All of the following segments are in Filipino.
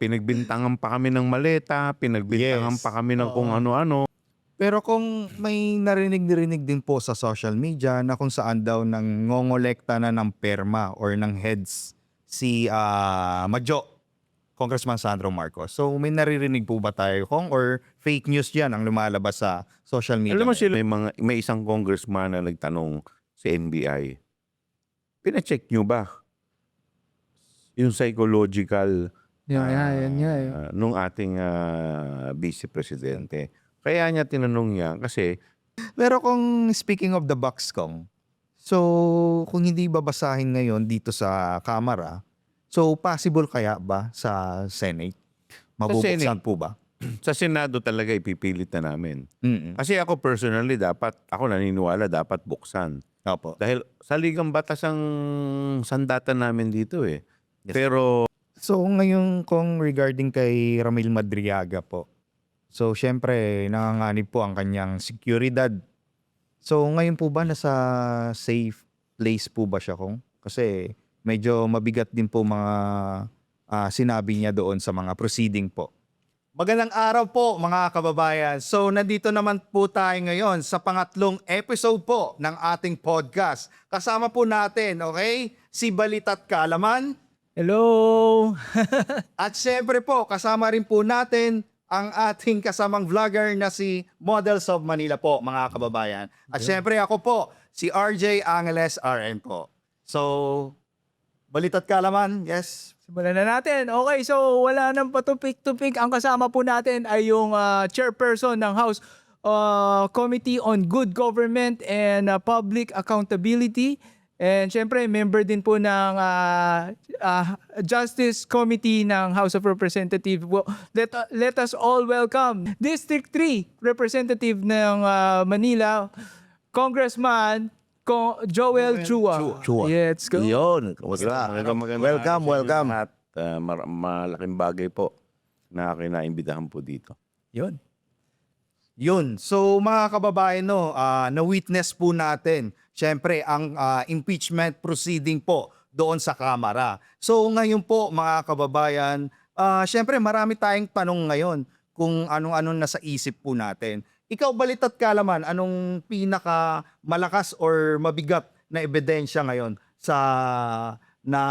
Pinagbintangan pa kami ng maleta, pinagbintangan Yes. pa kami ng kung Oo. ano-ano. Pero kung may narinig din po sa social media na kung saan daw nangongolekta na ng perma or ng heads si Madjo, Congressman Sandro Marcos. So may naririnig po ba tayo kung or fake news yan ang lumalabas sa social media Alam mo ngayon? sila, may isang congressman na nagtanong sa NBI, pina-check nyo ba yung psychological Yan nga eh. nung ating vice presidente? Kaya niya tinanong niya kasi Pero kung speaking of the box kong, so kung hindi babasahin ngayon dito sa Kamara, so possible kaya ba sa Senate? Mabubuksan Senate. po ba? sa Senado talaga ipipilit na namin. Mm. Kasi ako personally ako naniniwala dapat buksan. Opo. Dahil sa ligang batas ang sandatan namin dito eh. Pero So ngayon kung regarding kay Ramil Madriaga po, so syempre nanganganib po ang kanyang seguridad. So ngayon po ba nasa safe place po ba siya kung? Kasi medyo mabigat din po mga sinabi niya doon sa mga proceeding po. Magandang araw po mga kababayan. So nandito naman po tayo ngayon sa pangatlong episode po ng ating podcast. Kasama po natin, okay, si Balitat Kaalaman. Hello! At syempre po, kasama rin po natin ang ating kasamang vlogger na si Models of Manila po, mga kababayan. At syempre ako po, si RJ Angeles RN po. So, Balitat Kaalaman, yes. Simulan na natin. Okay, so wala nang patupik-tupik. Ang kasama po natin ay yung chairperson ng House Committee on Good Government and Public Accountability. And syempre, member din po ng Justice Committee ng House of Representatives. Well, let us all welcome District 3 Representative ng Manila, Congressman Joel Chua. Chua. Let's go. Yun, kumusta? magandang Welcome, araw sa welcome. inyo lahat. Malaking bagay po na kinaimbitahan po dito. Yun. Yun. So mga kababayan, no, na-witness po natin, syempre, ang impeachment proceeding po doon sa Kamara. So ngayon po mga kababayan, syempre marami tayong tanong ngayon kung anong-ano nasa isip po natin. Ikaw, Balitat Kaalaman, anong pinaka malakas or mabigat na ebidensya ngayon sa na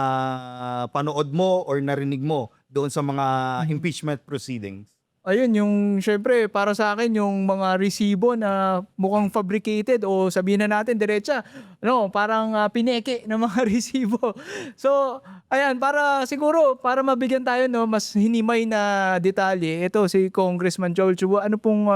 panood mo or narinig mo doon sa mga impeachment proceedings? Ayun, yung syempre para sa akin yung mga resibo na mukhang fabricated o sabihin na natin diretsa, no, parang pineke ng mga resibo. So, ayan, para siguro para mabigyan tayo no mas hinimay na detalye. Ito si Congressman Joel Chua, ano pong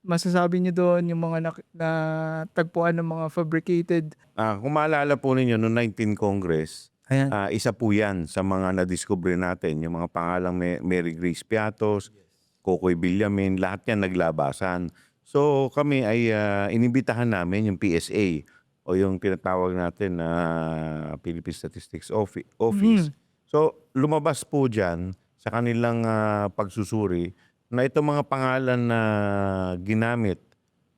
masasabi niyo doon yung mga natagpuan ng mga fabricated? Kung maalala po ninyo, noong 19 Congress, Ayan. isa po yan sa mga nadiscover natin, yung mga pangalang Mary Grace Piatos, Kokoy Villamin, lahat yan naglabasan. So kami ay inimbitahan namin yung PSA o yung tinatawag natin na Philippine Statistics Office. So lumabas po dyan sa kanilang pagsusuri na itong mga pangalan na ginamit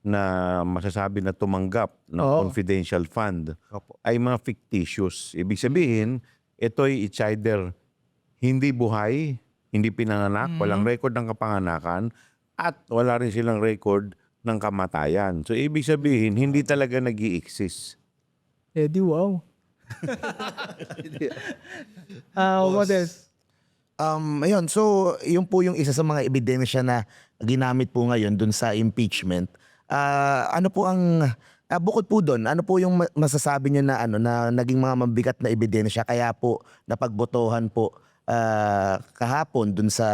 na masasabi na tumanggap ng confidential fund ay mga fictitious. Ibig sabihin, ito'y it's either hindi buhay, hindi pinanganak, walang record ng kapanganakan, at wala rin silang record ng kamatayan. So ibig sabihin, hindi talaga nag-i-exist. Eddie, wow. Modest. Ayun, so yun po yung isa sa mga ebidensya na ginamit po ngayon dun sa impeachment. Ano po ang bukod po doon, ano po yung masasabi niyo na na naging mga mabigat na ebidensya kaya po napagbotohan po kahapon dun sa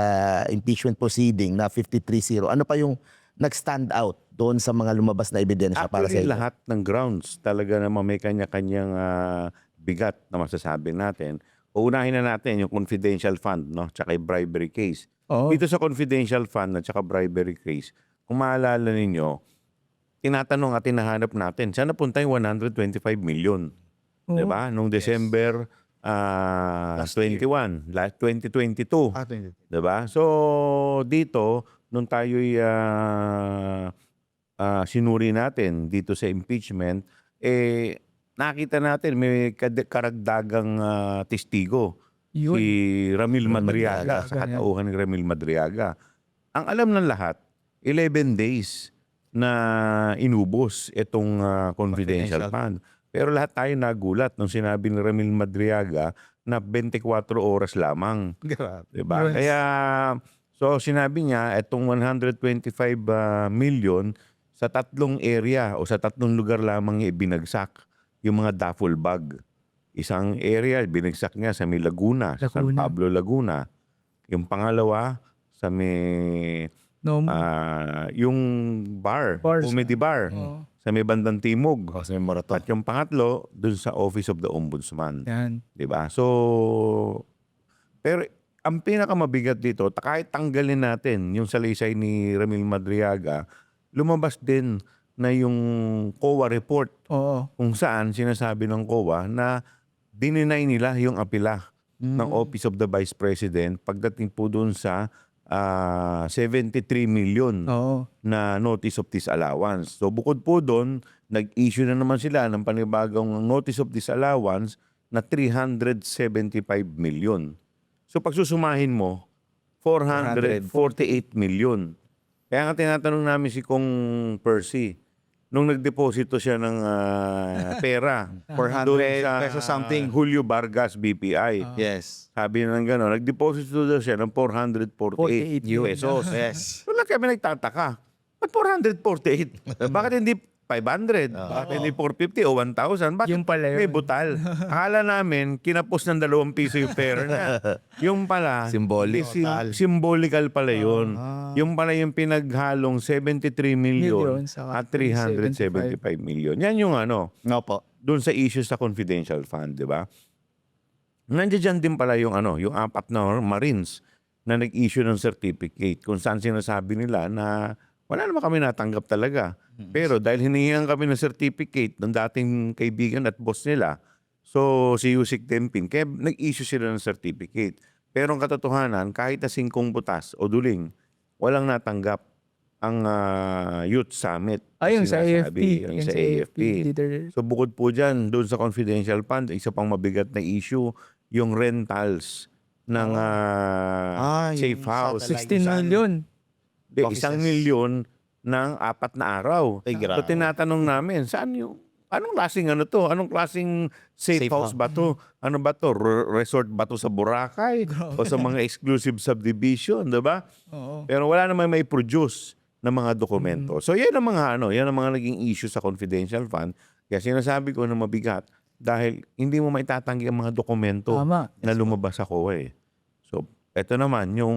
impeachment proceeding na 53-0? Ano pa yung nag-stand out doon sa mga lumabas na ebidensya para sa Actually, inyo? lahat ng grounds talaga naman may kanya-kanyang bigat na masasabi natin. Uunahin na natin yung confidential fund, no? Tsaka yung bribery case. Oo. Dito sa confidential fund at tsaka bribery case, kung maalala ninyo, tinatanong at tinahanap natin, saan napunta yung 125 million? Oo. Diba? Noong December 2022. Diba? So, dito, nung tayo'y sinuri natin dito sa impeachment, nakita natin may karagdagang testigo Yun. si Ramil Madriaga. Madriaga, sa katauhan ni Ramil Madriaga. Ang alam ng lahat, 11 days na inubos itong confidential fund. Pero lahat tayo nagulat nung sinabi ni Ramil Madriaga na 24 oras lamang. Grabe. Diba? Yes. Kaya, so sinabi niya, itong 125 million sa tatlong area o sa tatlong lugar lamang niya ibinagsak yung mga duffel bag. Isang area, binagsak niya sa may Laguna, sa San Laguna. Pablo, Laguna. Yung pangalawa, sa may, No, yung bar, Bars. comedy bar, Oo. sa may bandang timog. O, sa may Morato. At yung pangatlo, dun sa Office of the Ombudsman. yan. 'Di ba? So, pero ang pinakamabigat dito, kahit tanggalin natin yung salaysay ni Ramil Madriaga, lumabas din na yung COA report Oo. kung saan sinasabi ng COA na dininay nila yung apela ng Office of the Vice President pagdating po doon sa 73 million Oo. na notice of disallowance. So bukod po doon, nag-issue na naman sila ng panibagong notice of disallowance na 375 million. So pagsusumahin mo, 448 million. Kaya nga tinatanong namin si Kong Percy, nung nagdeposito siya ng pera, 400 pesos something. Julio Vargas BPI. Yes. Sabi na ng gano'n, nagdeposito daw siya ng 448 yun. pesos. Yes. Wala kami nagtataka. Ba't 448? Bakit hindi 500? Bakit hindi 450 o 1,000? Bakit Yung pala may yun. butal? Akala namin, kinapos ng 2 piso yung pera niya. Yung pala, Symbolic. symbolical pala yun. Yung pala yung pinaghalong 73 million Million saka at 375 million. Yan yung No po. doon sa issue sa confidential fund, di ba? Nandiyan din pala yung yung 4 na Marines na nag-issue ng certificate kung saan sinasabi nila na wala naman kami natanggap talaga. Pero dahil hinihingan kami ng certificate ng dating kaibigan at boss nila, so si Yusik Tempin, kaya nag-issue sila ng certificate. Pero ang katotohanan, kahit na 5 butas o duling, walang natanggap ang Youth Summit. na Ayun sa sinasabi, AFP. yung Yung sa AFP. Leader. So bukod po dyan, doon sa confidential fund, isa pang mabigat na issue, yung rentals ng safe yung house. satellite. 16 million. Di, offices. 1 milyon ng 4 na araw. Ay, So grabe. tinatanong namin, saan yung, anong klaseng to? Anong klaseng safe, Safe house ba to? Ano ba to? Resort ba to sa Boracay? O sa mga exclusive subdivision, di ba? Oo. Pero wala naman may produce na mga dokumento. So yan ang mga yan ang mga naging issue sa confidential fund. Kaya sinasabi ko na mabigat dahil hindi mo maitatanggi ang mga dokumento Tama. na lumabas sa COA eh. So eto naman yung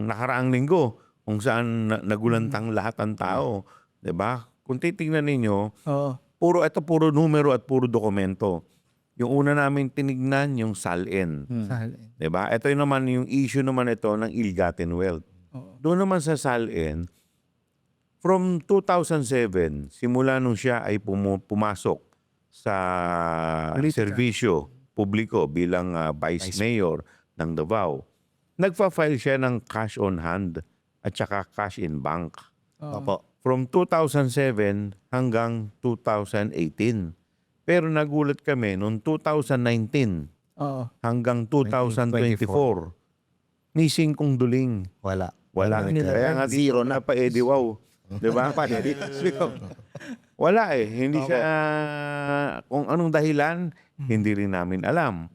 nakaraang linggo kung saan nagulantang lahat ng tao, 'di ba? Kung titingnan ninyo, Oo. puro numero at puro dokumento. Yung una namin tinignan yung SALN. Sal- 'Di ba? Ito yung naman yung issue naman ito ng ill-gotten wealth. Oo. Doon naman sa SALN, from 2007, simula nung siya ay pumasok sa Politika. serbisyo publiko bilang Vice Mayor ng Davao, nagfa-file siya ng cash on hand at saka cash in bank. Opo. From 2007 hanggang 2018. Pero nagulat kami noong 2019 Oo. hanggang 2024. Missing kung duling. Wala. Wala. Nila- Kaya nga Zero na. pa Eddie Wow. Di ba? Wala eh. Hindi siya, kung anong dahilan, hindi rin namin alam.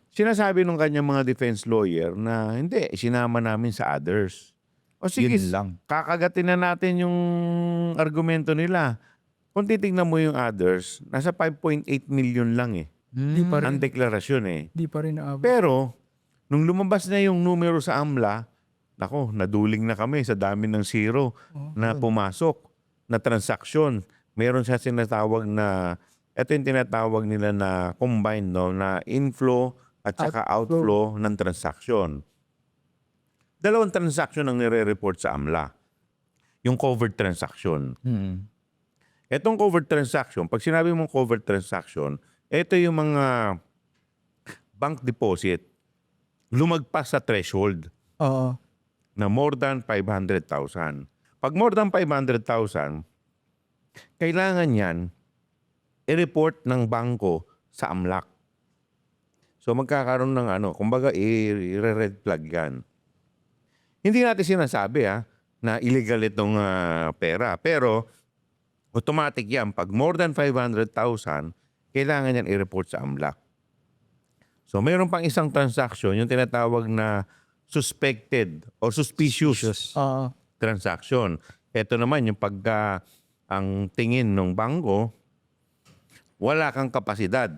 Sinasabi ng kanyang mga defense lawyer na hindi, sinama namin sa others. O sige, Yun lang. kakagatin na natin yung argumento nila. Kung titignan mo yung others, nasa 5.8 million lang eh. Di pa Ang rin. deklarasyon eh. Di pa rin naabot. Pero, nung lumabas na yung numero sa AMLA, nako, naduling na kami sa dami ng zero na pumasok na transaksyon. Meron siya sinatawag na, ito yung tinatawag nila na combined, no, na inflow at saka outflow ng transaksyon. 2 transaksyon ang nire-report sa AMLA. Yung covered transaction. Etong covered transaction, pag sinabi mong covered transaction, ito yung mga bank deposit lumagpas sa threshold Oo. na more than 500,000. Pag more than 500,000, kailangan yan i-report ng bangko sa AMLAC. So magkakaroon ng ano, kumbaga i-red flag yan. Hindi natin sinasabi na illegal itong pera. Pero automatic yan. Pag more than 500,000, kailangan yan i-report sa AMLAC. So mayroon pang isang transaction, yung tinatawag na suspected or suspicious Oo. transaction. Ito naman yung pagka ang tingin ng bangko, wala kang kapasidad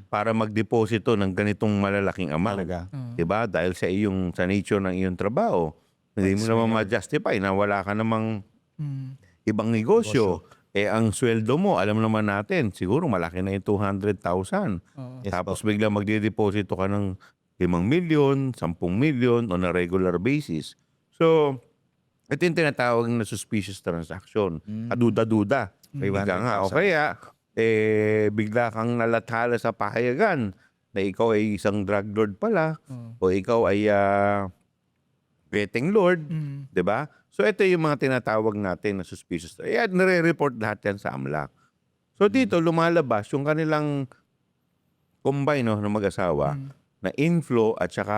para magdeposito ng ganitong malalaking amount. Talaga. Diba? Dahil sa nature ng iyong trabaho, hindi mo naman ma-justify na wala ka namang ibang negosyo. Ang sweldo mo, alam naman natin, siguro malaki na yung 200,000. Yes Tapos bigla magdideposito ka ng 5 milyon, 10 milyon on a regular basis. So, ito yung tinatawag na suspicious transaction. Kaduda-duda. Bigla nga. O kaya, bigla kang nalathala sa pahayagan na ikaw ay isang drug lord pala o ikaw ay betting lord. Diba? So, ito yung mga tinatawag natin na suspicious. Ayan, nare-report lahat yan sa AMLAC. So, dito lumalabas yung kanilang combine ng mag-asawa na inflow at saka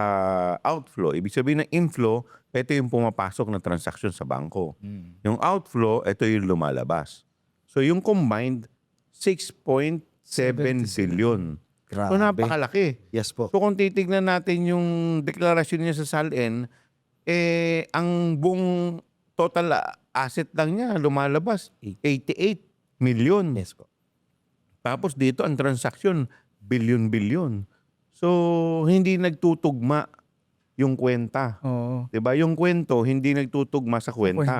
outflow. Ibig sabihin ng inflow, ito yung pumapasok na transaksyon sa bangko. Yung outflow, ito yung lumalabas. So, yung combined, 6.7 billion. Grabe. So, napakalaki. Yes po. So, kung titignan natin yung deklarasyon niya sa SALN, ang buong total asset lang niya lumalabas, 88 million. Yes po. Tapos dito, ang transaksyon, billion-billion. So, hindi nagtutugma yung kwenta. Oo. 'Di ba? Yung kwento hindi nagtutugma sa kwenta.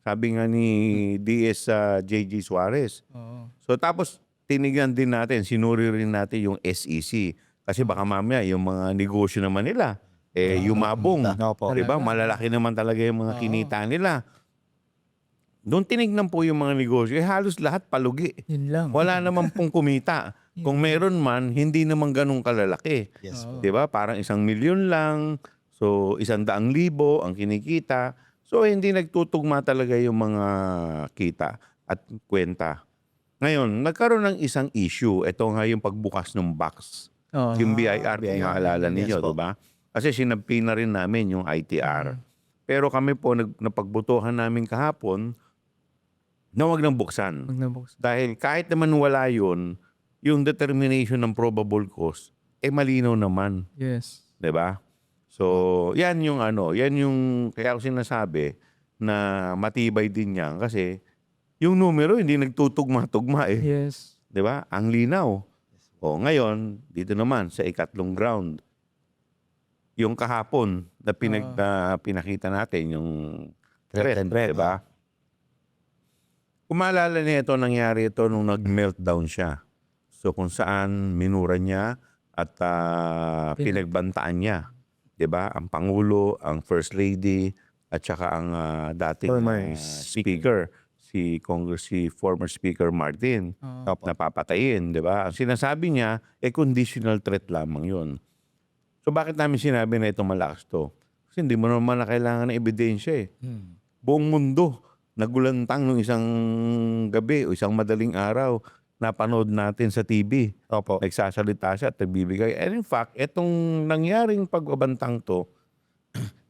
Sabi nga ni DS JG Suarez. Oo. So tapos tinignan din natin, sinuri rin natin yung SEC kasi baka mamaya yung mga negosyo naman nila yumabong. Opo. 'Di ba? Malalaki naman talaga yung mga kinita nila. Doon tinignan po yung mga negosyo, halos lahat palugi. Yun lang. Wala naman pong kumita. Kung meron man, hindi naman ganun kalalaki. Yes po. 'Di ba? Parang 1 milyon lang. So, 100,000 ang kinikita. So, hindi nagtutugma talaga yung mga kita at kwenta. Ngayon, nagkaroon ng isang issue. Ito nga yung pagbukas ng box. Oo. Yung BIR, kung BIR. maalala ninyo, Yes po. 'di ba? Kasi sinampi na rin namin yung ITR. Pero kami po, napagbutuhan namin kahapon na wag nang buksan. Wag na buksan. Dahil kahit naman wala yun, yung determination ng probable cause, malinaw naman. Yes. 'Di ba? So, yan yung kaya ko sinasabi na matibay din yan kasi yung numero hindi nagtutugma-tugma Yes. 'Di ba? Ang linaw. O ngayon, dito naman sa ikatlong ground, yung kahapon na pinakita natin, yung threat, and threat, 'di ba? Kung maalala niyo ito, nangyari ito nung nag-meltdown siya. So kung saan minura niya at pinagbantaan niya. 'Di ba? Ang Pangulo, ang First Lady, at saka ang dating Former speaker, si former Speaker Martin, napapatayin, 'di ba? Ang sinasabi niya, conditional threat lamang 'yun. So bakit namin sinabi na ito malakas to? Kasi hindi mo naman na kailangan ng ebidensya Buong mundo nagulantang nung isang gabi o isang madaling araw, napanood natin sa TV. Opo. Nagsasalita siya at nagbibigay. And in fact, itong nangyaring pagbabantang to,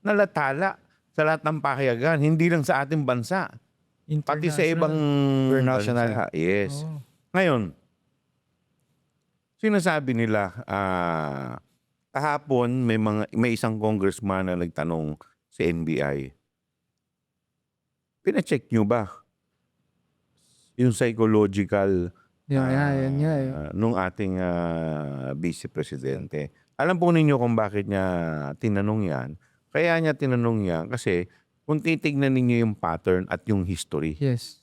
nalatala sa lahat ng pahayagan, hindi lang sa ating bansa, pati sa ibang International. bansa. Yes. Oo. Ngayon, sinasabi nila, kahapon may isang congressman na nagtanong sa NBI, pina-check nyo ba yung psychological Yan nga. nung ating vice presidente? Alam po ninyo kung bakit niya tinanong yan? Kaya niya tinanong yan kasi kung titignan ninyo yung pattern at yung history, Yes.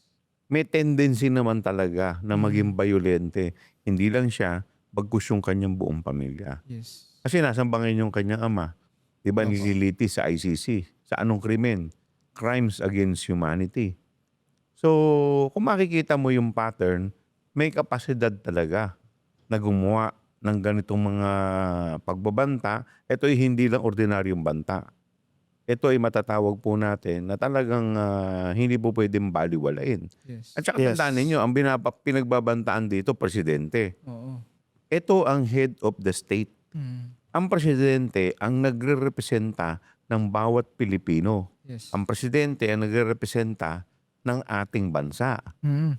may tendency naman talaga na maging violente. Hindi lang siya, bagkus yung kanyang buong pamilya. Yes. Kasi nasambangin yung kanyang ama. Diba nililitis sa ICC? Sa anong krimen? Crimes against humanity. So, kung makikita mo yung pattern, may kapasidad talaga na gumawa ng ganitong mga pagbabanta. Ito ay hindi lang ordinaryong banta. Ito ay matatawag po natin na talagang hindi po pwedeng baliwalain. Yes. At saka tandaan ninyo, ang pinagbabantaan dito, presidente. Oo. Ito ang head of the state. Ang presidente ang nagrerepresenta ng bawat Pilipino. Yes. Ang presidente ang nagrerepresenta ng ating bansa. Mm.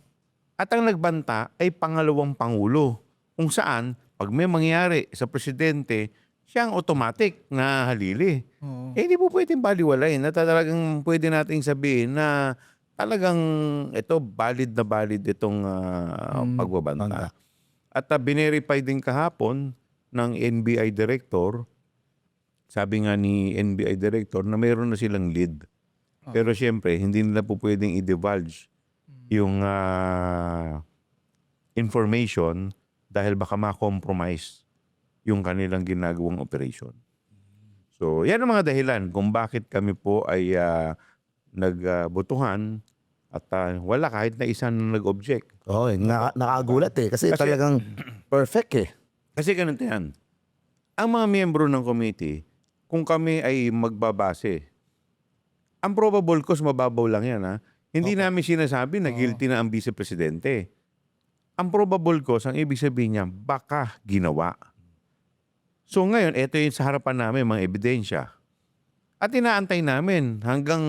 At ang nagbanta ay pangalawang pangulo. Kung saan, pag may mangyari sa presidente, siya ang automatic na halili. Oo. Hindi po pwedeng baliwalayin na talagang pwede nating sabihin na talagang ito valid na valid itong pagbabanta. At binerify din kahapon ng NBI Director, sabi nga ni NBI Director na mayroon na silang lead. Pero siyempre, hindi nila po pwedeng i-divulge yung information dahil baka ma-compromise yung kanilang ginagawang operation. So, yan ang mga dahilan kung bakit kami po ay nagbotohan at wala kahit na isa na nag-object. Oo, nakagulat kasi talagang perfect eh. Kasi ganito yan. Ang mga miyembro ng committee, kung kami ay magbabase, ang probable cause mababaw lang yan. Ha? Hindi namin sinasabi na guilty na ang vice-presidente. Ang probable cause, ang ibig sabihin niya, baka ginawa. So ngayon, ito yung sa harapan namin, mga ebidensya. At inaantay namin hanggang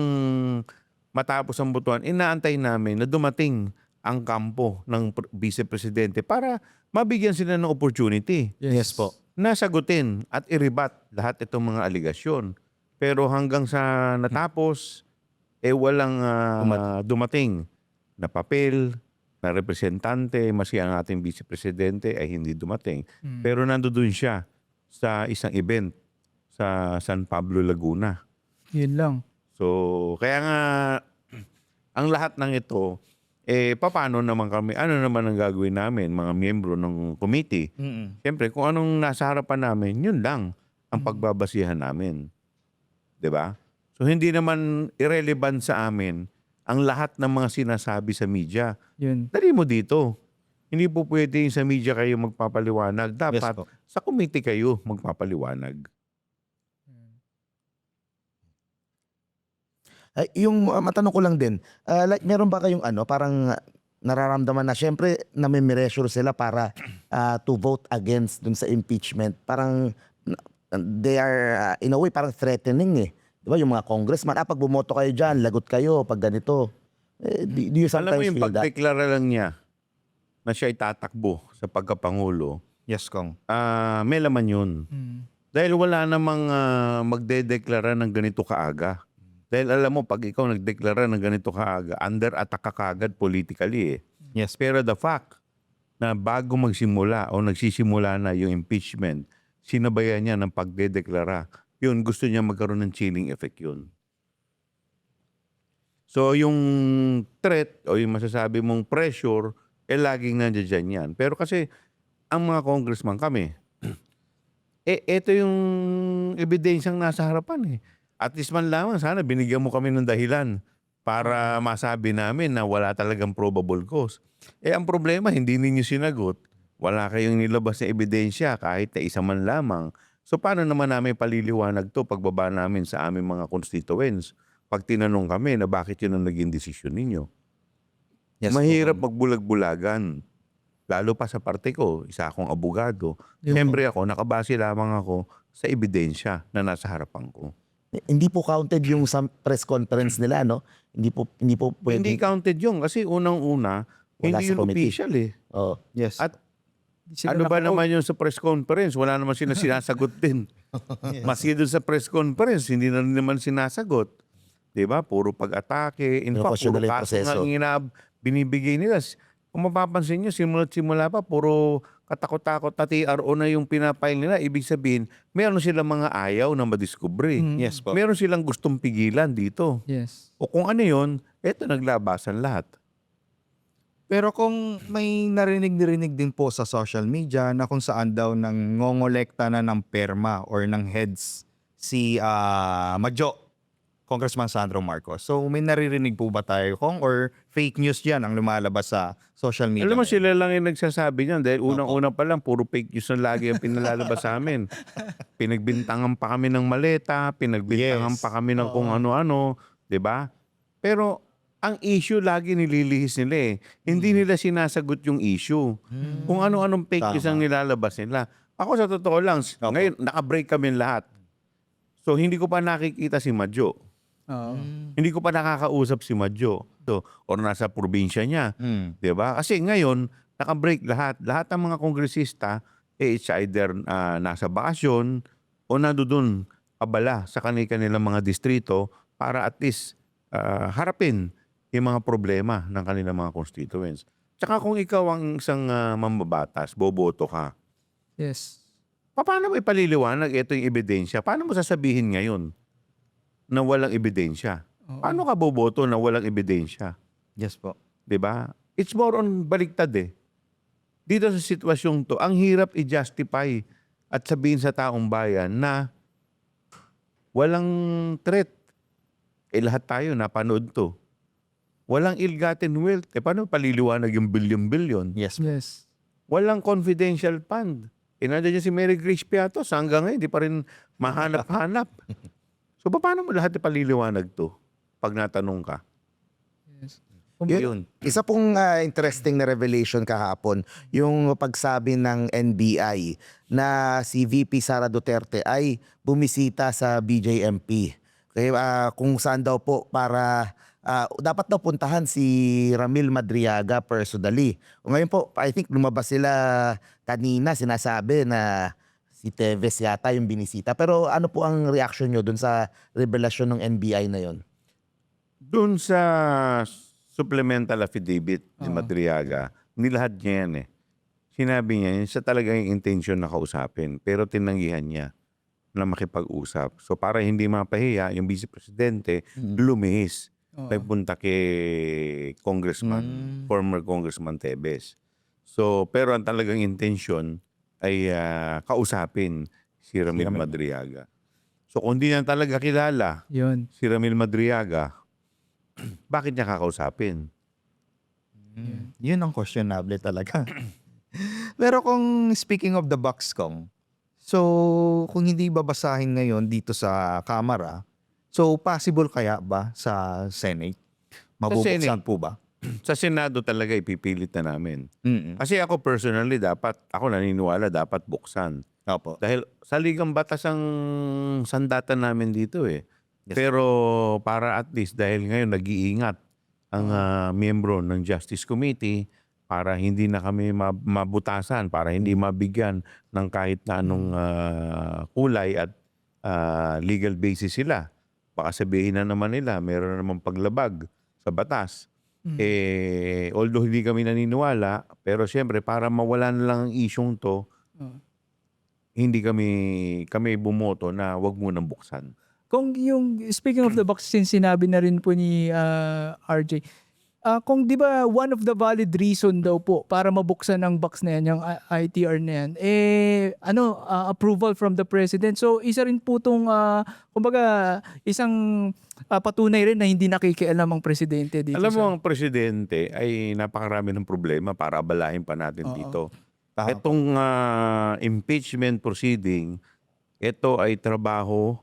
matapos ang botohan, inaantay namin na dumating ang kampo ng vice-presidente para mabigyan sila ng opportunity. Yes po. Na sagutin at iribat lahat itong mga aligasyon. Pero hanggang sa natapos, walang dumating na papel, na representante, maski ang ating vice-presidente ay hindi dumating. Pero nandoon siya sa isang event sa San Pablo, Laguna. Yun lang. So, kaya nga, ang lahat ng ito, paano naman kami, ano naman ang gagawin namin, mga miyembro ng committee? Siyempre, kung anong nasa harapan namin, yun lang ang pagbabasihan namin. 'Di ba? So, hindi naman irrelevant sa amin ang lahat ng mga sinasabi sa media. Yun. Dali mo dito. Hindi po pwede sa media kayo magpapaliwanag. Dapat Yes po. sa committee kayo magpapaliwanag. Yung matanong ko lang din, like meron ba kayong parang nararamdaman na syempre nami-measure sila para to vote against dun sa impeachment? Parang they are in a way parang threatening eh. 'Di ba yung mga congressman, pag bumoto kayo diyan, lagot kayo pag ganito. Do you Alam mo sometimes yung feel that? pagdeklara lang niya na siya ay tatakbo sa pagkapangulo, Yes, Kong. may laman yun. Dahil wala namang magdedeklara ng ganito kaaga. Dahil alam mo, pag ikaw nagdeklara ng ganito kaaga, under attack ka kaagad politically eh. Yes. Pero the fact na bago magsimula o nagsisimula na yung impeachment, sinabayan niya ng pagdedeklara, yun, gusto niya magkaroon ng chilling effect yun. So yung threat o yung masasabi mong pressure, laging nandiyan yan. Pero kasi ang mga congressman kami, ito yung ebidensyang nasa harapan eh. At least man lamang, sana binigyan mo kami ng dahilan para masabi namin na wala talagang probable cause. Ang problema, hindi ninyo sinagot. Wala kayong nilabas na ebidensya kahit na isa man lamang. So paano naman namin paliliwanag to pagbaba namin sa aming mga constituents? Pag tinanong kami na bakit yun ang naging desisyon ninyo. Yes, Mahirap po. magbulag-bulagan. Lalo pa sa parte ko, isa akong abogado. Siyempre ako, nakabase lamang ako sa ebidensya na nasa harapan ko. Hindi po counted yung sa press conference nila, no? Hindi po pwede. Hindi counted yun kasi unang-una, Wala hindi sa yun committee. official eh. Oh. Yes. At Sila ano ba naka-vote. naman yun sa press conference? Wala naman sila sinasagot din. Maski doon sa press conference, hindi na naman sinasagot. Diba? Puro pag-atake. In fact, Question puro na lang yung kaso nga proseso. binibigay nila. Kung mapapansin nyo, simula pa, puro katakot-takot na TRO na yung pinapile nila. Ibig sabihin, meron silang mga ayaw na madiskubre. Yes po. Meron silang gustong pigilan dito. Yes. O kung ano yun, eto naglabasan lahat. Pero kung may narinig din po sa social media na kung saan daw nang ngongolekta na ng perma or ng heads si Madjo, Congressman Sandro Marcos. So may naririnig po ba tayo, Kong, or fake news yan ang lumalabas sa social media? Alam mo, sila lang yung nagsasabi niyan dahil unang-una pa lang, puro fake news na lagi ang pinalalabas sa amin. Pinagbintangan pa kami ng maleta, pinagbintangan Yes. pa kami ng kung ano-ano, di ba? Pero ang issue lagi nililihis nila eh. Hindi nila sinasagot yung issue. Kung ano-anong fake news ang nilalabas nila. Ako sa totoo lang, ngayon naka-break kami lahat. So hindi ko pa nakikita si Madjo. Oo. Hindi ko pa nakakausap si Madjo. So, or nasa probinsya niya. 'Di ba? Kasi ngayon, naka-break lahat. Lahat ng mga kongresista, it's either nasa bakasyon o nandoon abala sa kanilang mga distrito para at least harapin yung mga problema ng kanilang mga constituents. Tsaka kung ikaw ang isang mambabatas, boboto ka, Yes. paano mo ipaliliwanag ito yung ebidensya? Paano mo sasabihin ngayon na walang ebidensya? Paano ka boboto na walang ebidensya? Yes po. 'Di ba? It's more on baliktad eh. Dito sa sitwasyong to, ang hirap i-justify at sabihin sa taong bayan na walang threat. Lahat tayo napanood to. Walang ill-gotten wealth. Paano paliliwanag yung billion-billion? Yes. Yes. Walang confidential fund. Nandiyan si Mary Grace Piatos, hanggang ngayon, di pa rin mahanap-hanap. So, paano mo lahat ipaliliwanag to pag natanong ka? Yes. Yun. Isa pong interesting na revelation kahapon, yung pagsabi ng NBI na si VP Sara Duterte ay bumisita sa BJMP. Kaya kung saan daw po para dapat daw puntahan si Ramil Madriaga personally. Ngayon po, I think lumabas sila kanina, sinasabi na si Teves yata yung binisita. Pero ano po ang reaction nyo dun sa revelasyon ng NBI na yon? Doon sa supplemental affidavit ni Madriaga, hindi lahat niya yan eh. Sinabi niya, yun siya talaga yung intention na kausapin, pero tinanggihan niya na makipag-usap. So para hindi mapahiya, yung vice presidente lumihis. Nagpunta kay Congressman, former Congressman Tebes. So, pero ang talagang intention ay kausapin si Ramil Madriaga. So kung di niya talaga kilala Yun. si Ramil Madriaga, bakit niya kakausapin? Yun ang questionable talaga. Pero kung speaking of the box kong, so kung hindi babasahin ngayon dito sa Kamara, so possible kaya ba sa Senate? Mabubuksan Senate. po ba? Sa Senado talaga ipipilit na namin. Mm-mm. Kasi ako personally, ako naniniwala dapat buksan. Opo. Dahil sa ligang batas ang sandatan namin dito eh. Pero para at least dahil ngayon nag-iingat ang miyembro ng Justice Committee para hindi na kami mabutasan, para hindi mabigyan ng kahit na anong kulay at legal basis sila. Baka sabihin na naman nila, meron na naman paglabag sa batas. Although hindi kami naniniwala, pero siyempre para mawala na lang ang isyong to, hindi kami bumoto na wag munang buksan. Kung yung, speaking of the box, since sinabi na rin po ni RJ, kung di ba one of the valid reason daw po para mabuksan ang box na yan, yung ITR na yan, approval from the president. So isa rin po itong, kumbaga, isang patunay rin na hindi nakikialam ang presidente dito. Alam mo, ang presidente ay napakarami ng problema para abalahin pa natin dito. Itong impeachment proceeding, ito ay trabaho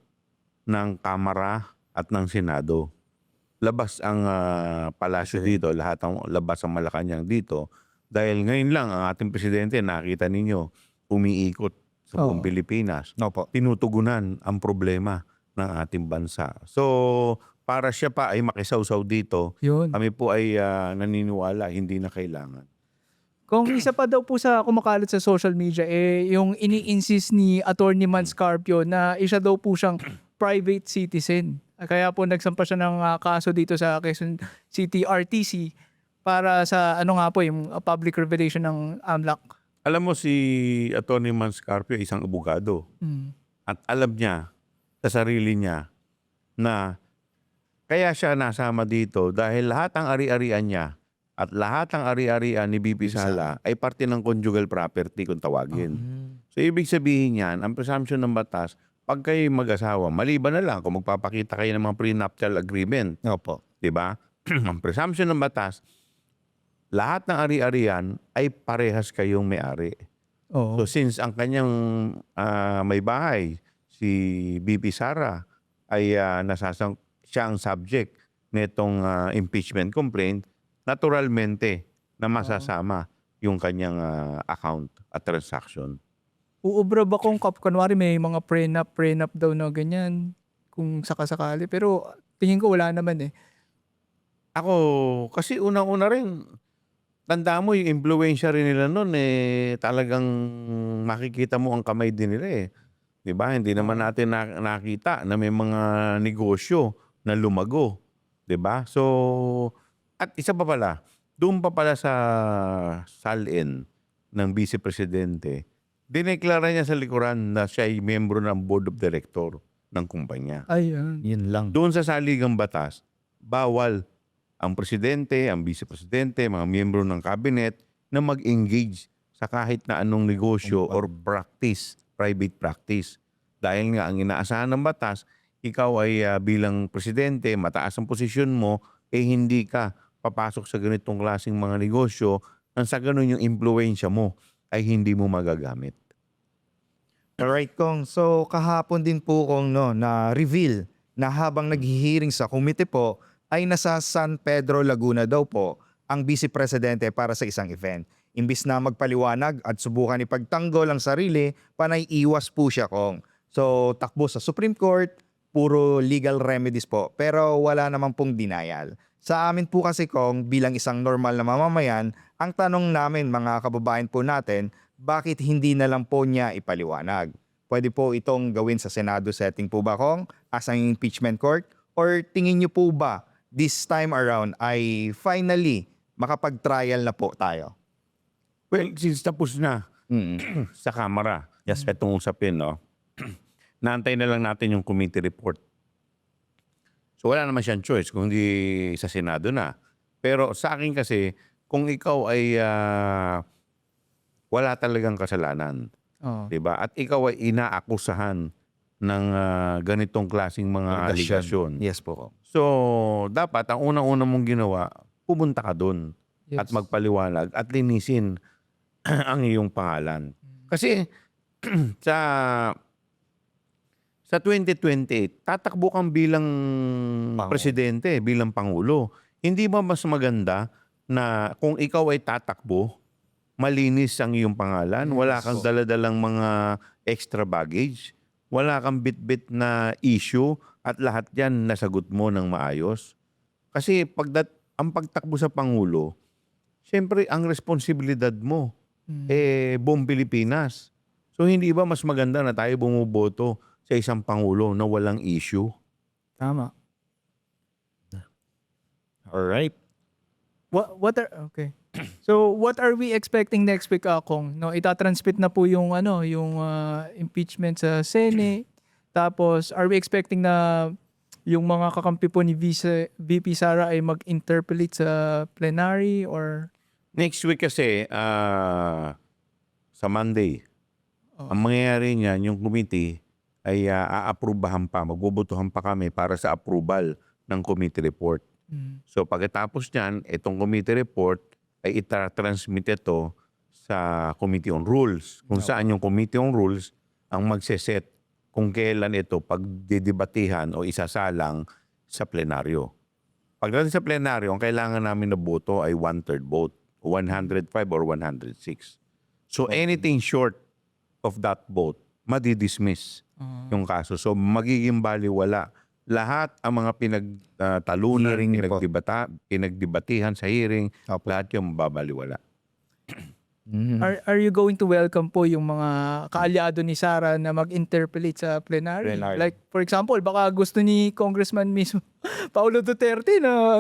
ng Kamara at ng Senado. Labas ang palasyo dito, lahat ang labas ang Malacanang dito. Dahil ngayon lang ang ating presidente, nakita ninyo, umiikot sa buong Pilipinas. Opo. Tinutugunan ang problema ng ating bansa. So, para siya pa ay makisawsaw dito, Yun. kami po ay naniniwala, hindi na kailangan. Kung isa pa daw po sa kumakalat sa social media, yung ini-insist ni Attorney Man Scarpio na isa daw po siyang private citizen. Kaya po nagsampa siya ng kaso dito sa Quezon City RTC para sa yung public revelation ng AMLAC. Alam mo si Atty. Manscarpio isang abogado. At alam niya sa sarili niya na kaya siya nasama dito dahil lahat ng ari-arian niya at lahat ng ari-arian ni BP Sala ay parte ng conjugal property kung tawagin. So ibig sabihin yan, ang presumption ng batas, pag kayo mag-asawa, maliban na lang kung magpapakita kayo ng mga prenuptial agreement. Opo. Diba? Ang presumption ng batas, lahat ng ari-arian ay parehas kayong may-ari. Oo. So since ang kanyang may bahay, si BP Sara, ay siya ang subject nitong impeachment complaint, naturalmente na masasama yung kanyang account at transaction. uubra ba kung kunwari may mga prenup daw na ganyan kung sakasakali. Pero tingin ko wala naman eh. Ako, kasi unang-una rin, tandaan mo yung impluwensya rin nila nun talagang makikita mo ang kamay din nila eh. 'Di ba? Hindi naman natin nakita na may mga negosyo na lumago, 'di ba? So, at isa pa pala, doon pa pala sa salin ng Vice Presidente, dineklara niya sa likuran na siya ay miyembro ng Board of Director ng kumpanya. Ayan. Yun lang. Doon sa saligang batas, bawal ang presidente, ang vice presidente, mga miyembro ng cabinet na mag-engage sa kahit na anong negosyo or practice, private practice. Dahil nga ang inaasahan ng batas, ikaw ay bilang presidente, mataas ang posisyon mo, hindi ka papasok sa ganitong klaseng mga negosyo nang sa ganun yung impluensya mo ay hindi mo magagamit. Alright, Kong. So, kahapon din po kong na-reveal na habang naghihiring sa committee po, ay nasa San Pedro, Laguna daw po ang Vice Presidente para sa isang event. Imbis na magpaliwanag at subukan ipagtanggol ang sarili, panay iwas po siya, Kong. So, takbo sa Supreme Court, puro legal remedies po, pero wala naman pong denial. Sa amin po kasi, Kong, bilang isang normal na mamamayan, ang tanong namin mga kababayan po natin, bakit hindi na lang po niya ipaliwanag? Pwede po itong gawin sa Senado setting po ba, Kong, as ang impeachment court? Or tingin niyo po ba this time around ay finally makapag-trial na po tayo? Well, since tapos na sa Kamara, itong usapin, no? Naantay na lang natin yung committee report. So wala naman siyang choice kung hindi sa Senado na. Pero sa akin kasi, kung ikaw ay wala talagang kasalanan, Oo. 'di ba? At ikaw ay inaakusahan ng ganitong klaseng mga aligasyon. Yes po, Kong. So, dapat ang unang-una mong ginawa, pumunta ka doon at Yes. magpaliwanag at linisin ang iyong pangalan. Kasi sa 2028, tatakbo kang bilang presidente, bilang pangulo. Hindi ba mas maganda na kung ikaw ay tatakbo, malinis ang iyong pangalan, wala kang daladalang mga extra baggage, wala kang bit-bit na issue at lahat yan nasagot mo ng maayos? Kasi ang pagtakbo sa pangulo, siyempre ang responsibilidad mo, buong Pilipinas. So hindi ba mas maganda na tayo bumuboto sa isang pangulo na walang issue? Tama. Alright. Okay. So, what are we expecting next week, Kong? No, itatransmit na po yung impeachment sa Senate. Tapos, are we expecting na yung mga kakampi po ni VP Sara ay mag-interpolate sa plenary or Next week kasi, sa Monday, ang mangyayari niyan, yung committee ay aaprubahan pa, magbobotohan pa kami para sa approval ng committee report. So pagkatapos niyan, itong committee report ay itatransmit ito sa Committee on Rules. Kung saan yung Committee on Rules ang magseset kung kailan ito pagdidebatihan o isasalang sa plenaryo. Pagdating sa plenaryo, ang kailangan namin na boto ay 1/3 vote, 105 or 106. So anything short of that vote, madidismiss yung kaso. So magiging baliwala lahat ang mga pinagtalunan, Hearing niyo po. pinagdebatihan sa hearing, lahat yung mababaliwala. are you going to welcome po yung mga kaalyado ni Sara na mag-interpolate sa plenary? Plenary. Like, for example, baka gusto ni Congressman mismo Paulo Duterte na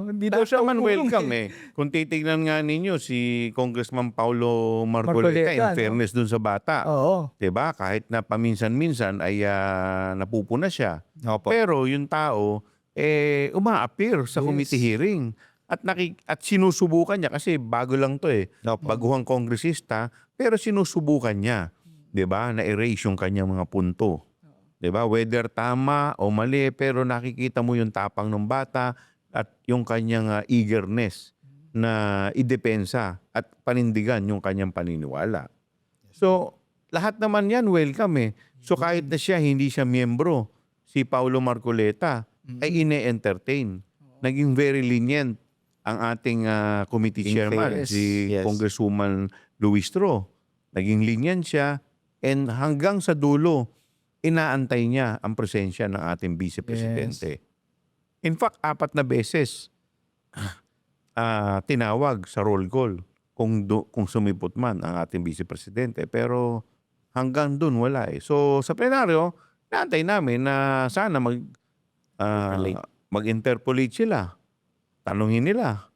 hindi daw siya Naman ukulong welcome eh. Kung titignan nga ninyo si Congressman Paulo Marcoleta, in Marcoleta, no? fairness dun sa bata. Oo. 'Di ba? Kahit na paminsan-minsan ay napupuna siya. Opo. Pero yung tao uma-appear sa committee hearing at sinusubukan niya kasi bago lang 'to eh. Opo. Baguhang kongresista, pero sinusubukan niya, 'di ba? Na erase yung kanyang mga punto. 'Di ba? Whether tama o mali, pero nakikita mo yung tapang ng bata at yung kanyang eagerness na idepensa at panindigan yung kanyang paniniwala. So, lahat naman yan welcome eh. So kahit na hindi siya miyembro, si Paulo Marcoleta ay ine-entertain. Naging very lenient ang ating committee In chairman, fairness, si yes. Congresswoman Luistro. Naging lenient siya And hanggang sa dulo, inaantay niya ang presensya ng ating Vice Presidente. In fact, 4 na beses tinawag sa roll call kung sumipot man ang ating Vice Presidente. Pero hanggang dun wala eh. So sa plenaryo, naantay namin na sana mag-interpolate sila. Tanungin nila.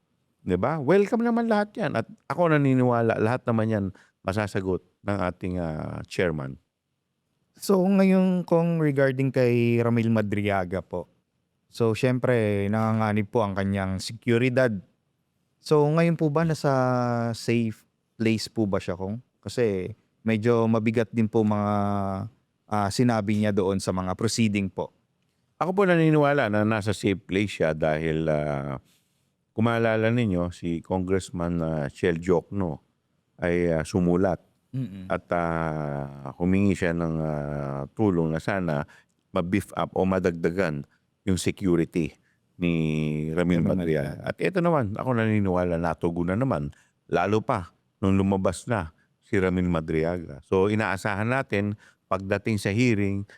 'Di ba? Welcome naman lahat yan. At ako naniniwala, lahat naman yan masasagot ng ating chairman. So ngayon kung regarding kay Ramil Madriaga po. So syempre nanganganib po ang kanyang seguridad. So ngayon po ba nasa safe place po ba siya kung? Kasi medyo mabigat din po mga sinabi niya doon sa mga proceeding po. Ako po naniniwala na nasa safe place siya dahil kung maalala ninyo, si Congressman Shell Jokno ay sumulat at humingi siya ng tulong na sana ma-beef up o madagdagan yung security ni Ramil Madriaga. At ito naman, ako naniniwala natugunan naman, lalo pa nung lumabas na si Ramil Madriaga. So inaasahan natin pagdating sa hearing,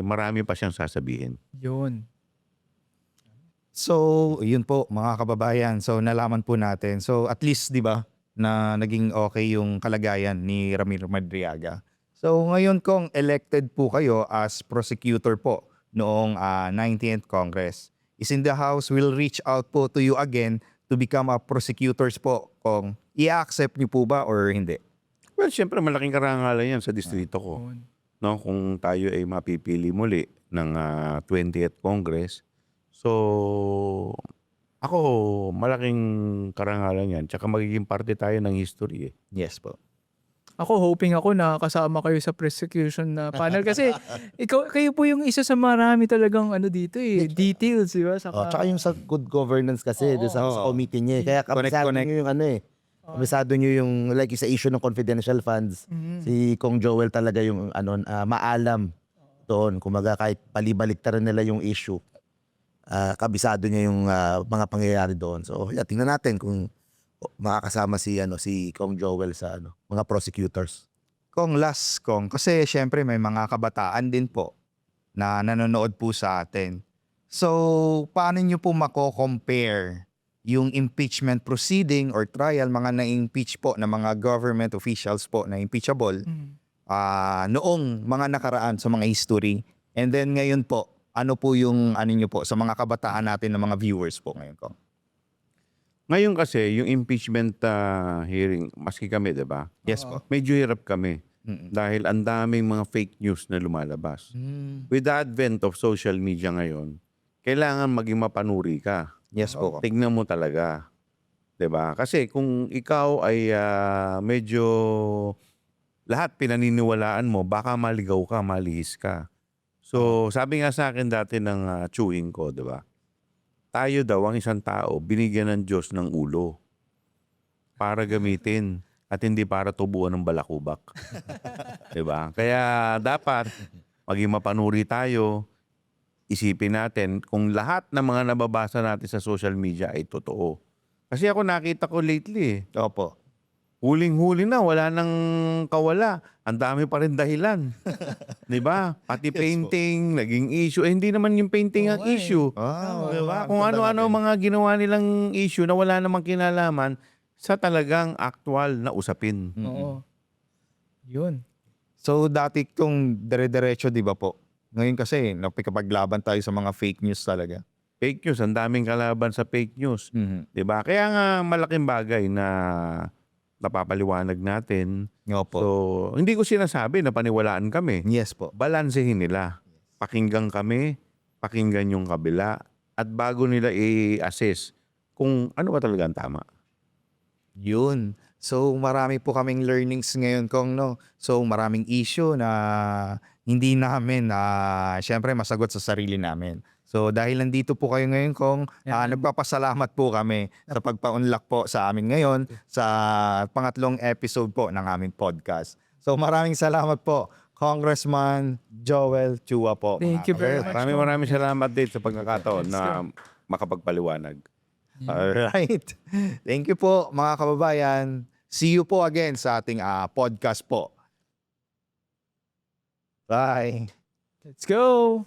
marami pa siyang sasabihin. Yun. So yun po mga kababayan. So nalaman po natin. So at least 'di ba na naging okay yung kalagayan ni Ramil Madriaga. So ngayon kung elected po kayo as prosecutor po noong 19th Congress, is in the House will reach out po to you again to become a prosecutors po kung i-accept niyo po ba or hindi? Well, siyempre malaking karangalan yan sa distrito ko. Yun. No, kung tayo ay mapipili muli ng 20th Congress. So, ako malaking karangalan yan. Tsaka magiging parte tayo ng history eh. Yes po. Ako hoping ako na kasama kayo sa prosecution na panel kasi kayo po yung isa sa marami talagang dito details, di ba? Tsaka yung sa good governance kasi doon sa committee niya. Kaya kabisado Connect. nyo yung kabisado nyo yung like sa issue ng confidential funds. Si Kong Joel talaga yung maalam doon. Kumaga kahit palibaliktaran nila yung issue. Kabisado niya yung mga pangyayari doon. So, tingnan natin kung makakasama si Kong Joel sa mga prosecutors. Kung last kong, kasi syempre may mga kabataan din po na nanonood po sa atin. So, paano nyo po mako-compare yung impeachment proceeding or trial, mga na-impeach po na mga government officials po na impeachable noong mga nakaraan sa mga history. And then ngayon po, ano po yung nyo po sa mga kabataan natin ng mga viewers po ngayon ko? Ngayon kasi, yung impeachment hearing, maski kami, di ba? Yes po. Medyo hirap kami. Dahil ang daming mga fake news na lumalabas. With the advent of social media ngayon, kailangan maging mapanuri ka. Yes po. Tignan mo talaga. 'Di ba? Kasi kung ikaw ay medyo lahat pinaniniwalaan mo, baka maligaw ka, malihis ka. So, sabi nga sa akin dati ng chewing ko, 'di ba? Tayo daw ang isang tao binigyan ng Diyos ng ulo para gamitin at hindi para tubuan ng balakubak. 'Di ba? Kaya dapat maging mapanuri tayo. Isipin natin kung lahat ng mga nababasa natin sa social media ay totoo. Kasi ako nakita ko lately Opo. huling-huli na, wala nang kawala. Ang dami pa rin dahilan. 'Di ba? Pati painting, naging issue. Hindi naman yung painting ang issue. Diba? Kung ano-ano mga ginawa nilang issue na wala namang kinalaman sa talagang actual na usapin. Oo. Yun. So dati kung dire-diretso, di ba po? Ngayon kasi, napikapaglaban tayo sa mga fake news talaga. Fake news, ang daming kalaban sa fake news. 'Di ba? Kaya nga malaking bagay na napapaliwanag natin. Opo. So, hindi ko sinasabi na paniwalaan kami. Yes po. Balansehin nila. Pakinggan kami, pakinggan yung kabila, at bago nila i-assess kung ano ba talaga ang tama. Yun. So marami po kaming learnings ngayon kung So maraming issue na hindi namin syempre masagot sa sarili namin. So dahil nandito po kayo ngayon kung nagpapasalamat po kami sa pagpaunlak po sa amin ngayon sa pangatlong episode po ng aming podcast. So maraming salamat po Congressman Joel Chua po. Thank you very much. Maraming salamat din sa pagkakataon na makapagpaliwanag. Alright. Thank you po mga kababayan. See you po again sa ating podcast po. Bye. Let's go!